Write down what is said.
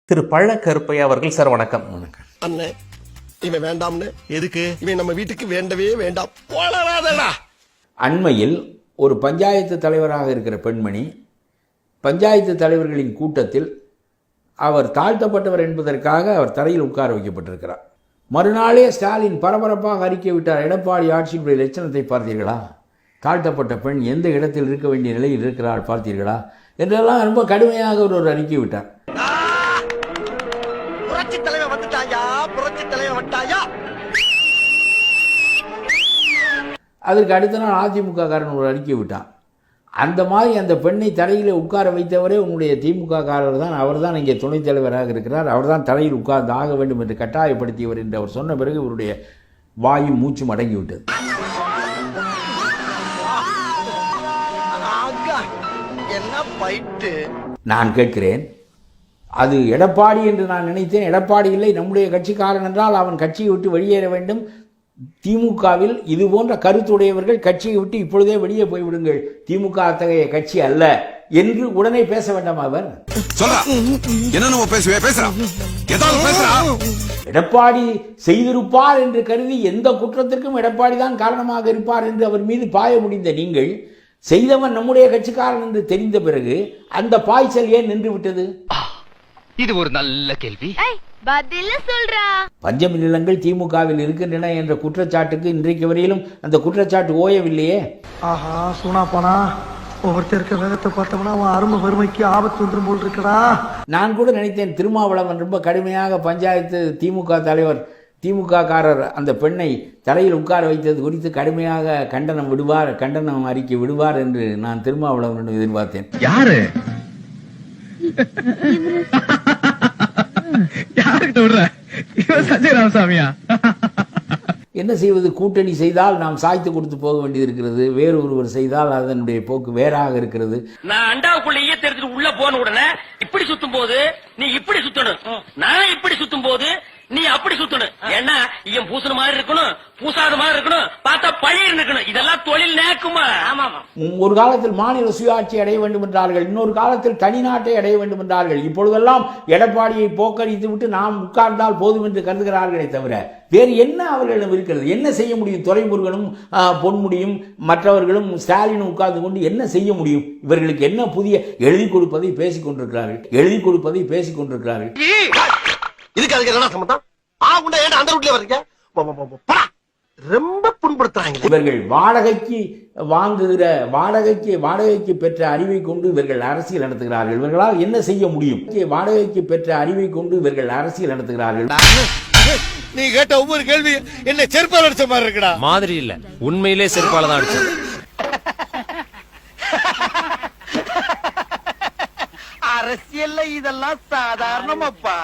திரு பழக்கருப்பையா அவர்கள். சார் வணக்கம். வணக்கம் அண்ணே. இவன் வேண்டாம்னு எதுக்கு? இவன் நம்ம வீட்டுக்கு வேண்டவே வேண்டாம். போலராதடா. அண்மையில் ஒரு பஞ்சாயத்து தலைவராக இருக்கிற பெண்மணி பஞ்சாயத்து தலைவர்களின் கூட்டத்தில் அவர் தாழ்த்தப்பட்டவர் என்பதற்காக அவர் தரையில் உட்கார வைக்கப்பட்டிருக்கிறார். மறுநாளே ஸ்டாலின் பரபரப்பாக அறிக்கை விட்டார். எடப்பாடி ஆட்சியினுடைய லட்சணத்தை பார்த்தீர்களா? தாழ்த்தப்பட்ட பெண் எந்த இடத்தில் இருக்க வேண்டிய நிலையில் இருக்கிறாள் பார்த்தீர்களா என்றெல்லாம் ரொம்ப கடுமையாக ஒரு அறிக்கை விட்டார். புரட்சி தலைவர் வந்துட்டாயா, புரட்சி தலைவர் வந்துட்டாயா. அதற்கு அடுத்த நாள் அதிமுக காரன் ஒரு அறிக்கை விட்டான். அந்த மாதிரி அந்த பெண்ணை தரையில் உட்கார வைத்தவரே உங்களுடைய திமுக காரர் தான். அவர் தான் இங்கே துணைத் தலைவராக இருக்கிறார். அவர் தான் தரையில் உட்கார்ந்து ஆக வேண்டும் என்று கட்டாயப்படுத்தியவர் என்று அவர் சொன்ன பிறகு இவருடைய வாயும் மூச்சும் அடங்கிவிட்டது. நான் கேட்கிறேன், அது எடப்பாடி என்று நான் நினைத்தேன். எடப்பாடி இல்லை, நம்முடைய கட்சிக்காரன் என்றால் அவன் கட்சியை விட்டு வெளியேற வேண்டும். திமுகவில் இது போன்ற கருத்துடையவர்கள் கட்சியை விட்டு இப்பொழுதே வெளியே போய்விடுங்கள், திமுக அத்தகைய கட்சி அல்ல என்று உடனே பேச வேண்டாம். அவர் எடப்பாடி செய்திருப்பார் என்று கருதி எந்த குற்றத்திற்கும் எடப்பாடி தான் காரணமாக இருப்பார் என்று அவர் மீது பாய முடிந்த நீங்கள், செய்தவன் நம்முடைய கட்சிக்காரன் என்று தெரிந்த பிறகு அந்த பாய்ச்சல் ஏன் நின்று விட்டது? இது ஒரு நல்ல கேள்வி. பதில சொல்றா. பஞ்சமி நிலங்கள் திமுகவில் இருக்கின்றன என்ற குற்றச்சாட்டுக்கு இன்றைக்கு வரையிலும் அந்த குற்றச்சாட்டு ஓயவில்லையே. ஆஹா சூனா போனா ஒவ்வொருத்தருக்கு வேகத்தை பார்த்தோம்னா அவன் அருமை வறுமைக்கு ஆபத்து வந்துடும் போல் இருக்கடா. நான் கூட நினைத்தேன் திருமாவளவன் ரொம்ப கடுமையாக பஞ்சாயத்து திமுக தலைவர் திமுக காரர் அந்த பெண்ணை தலையில் உட்கார வைத்தது குறித்து கடுமையாக கண்டனம் அறிக்கை விடுவார் என்று நான் திருமாவளவன் எதிர்பார்த்தேன். யாரு யாருக்கு விடுற? சஞ்சய் ராமசாமியா? என்ன செய்வது? கூட்டணி செய்தால் நாம் சாய்த்து கொடுத்து போக வேண்டியது இருக்கிறது. வேறு ஒருவர் செய்தால் அதனுடைய போக்கு வேறாக இருக்கிறது. நான் அண்டாவுக்குள்ள ஈயத்தை எடுத்துட்டு உள்ள போன உடனே இப்படி சுத்தும் போது நீ இப்படி சுத்தணும், நான் இப்படி சுத்தும் போது நீ அப்படி சுத்தணும். ஏன்னா இவன் பூசுன மாதிரி இருக்கணும், பூசாத மாதிரி இருக்கணும், பார்த்தா பழைய இருக்கணும். இதெல்லாம் தொழில் நேக்குமா? ஒரு காலத்தில் மாநில சுயாட்சி அடைய வேண்டும் என்றார்கள், இன்னொரு காலத்தில் தனி நாட்டை அடைய வேண்டும் என்றார்கள். இப்பொழுதெல்லாம் எடப்பாடியை போக்கடித்து விட்டு நாம் உட்கார்ந்தால் போதும் என்று கருதுகிறார்களே தவிர வேறு என்ன அவர்களிடம் இருக்கிறது? என்ன செய்ய முடியும்? துரைமுருகனும் பொன்முடியும் மற்றவர்களும் ஸ்டாலினும் உட்கார்ந்து கொண்டு என்ன செய்ய முடியும்? இவர்களுக்கு என்ன புதிய எழுதி கொடுப்பதை பேசிக் கொண்டிருக்கிறார்கள். இதுக்கு அதுக்கு என்ன சம்பந்தம்? அந்த ரூட்ல வர்றீங்க, ரொம்ப புண்படுத்துறாங்க. இவர்கள் வாடகைக்கு பெற்ற அறிவை கொண்டு இவர்கள் அரசியல் நடத்துகிறார்கள். இவர்களால் என்ன செய்ய முடியும்? வாடகைக்கு பெற்ற அறிவை கொண்டு இவர்கள் அரசியல் நடத்துகிறார்கள். நீ கேட்ட ஒவ்வொரு கேள்வி என்ன செருப்பால் அடிச்ச மாதிரி இருக்குடா. மாதிரி இல்ல, உண்மையிலே செருப்பால தான் அடிச்சது. அரசியல்ல இதெல்லாம் சாதாரணமாப்பா.